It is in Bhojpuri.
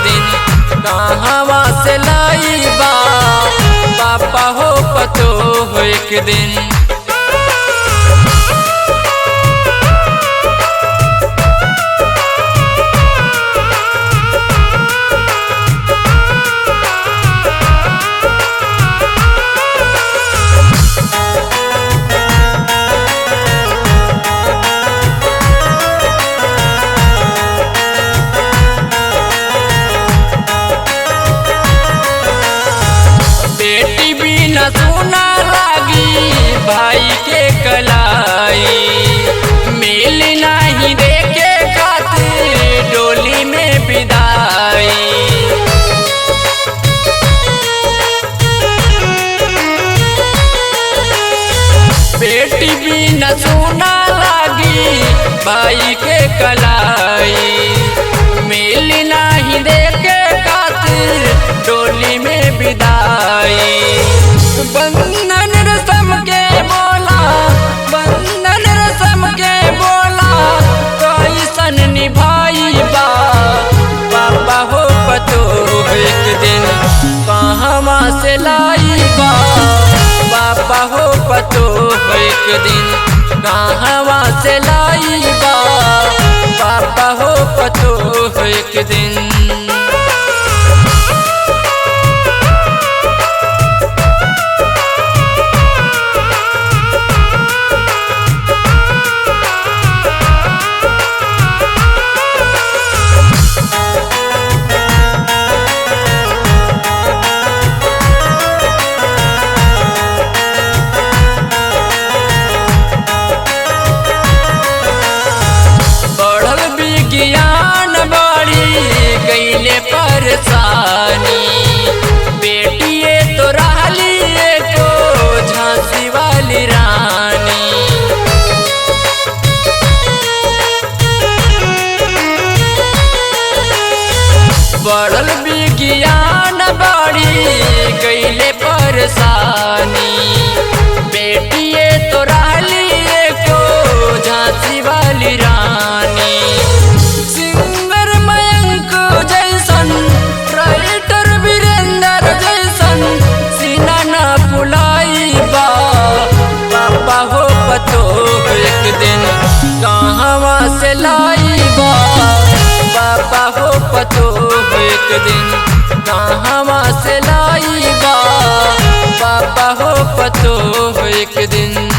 दिन कहवा से लाई बा पापा हो पतो हो एक दिन। बेटी बिना सुना लागी भाई के कलाई, मिल नहीं देखे खातिर डोली में विदाई। बेटी बिना सुना लागी भाई के कलाई, मिल नहीं देखे खातिर डोली में विदाई। बंधन रस्म के बोला, बंधन रस्म के बोला कैसन निभाई बा पापा हो पतो एक दिन कहवा से लाई बा पापा हो पतो एक दिन कहवा से लाई बा पापा हो पतो एक दिन। ज्ञान बड़ी गईले परेशानी, बेटिए तो रहली को झांसी वाली रानी। बढ़ल विज्ञान बड़ी गईले परेशानी, बेटिए तो रहली को झांसी वाली रानी। कहवा से लाई बा पापा हो पतो एक दिन कहवा से लाई बा पापा हो पतो एक दिन।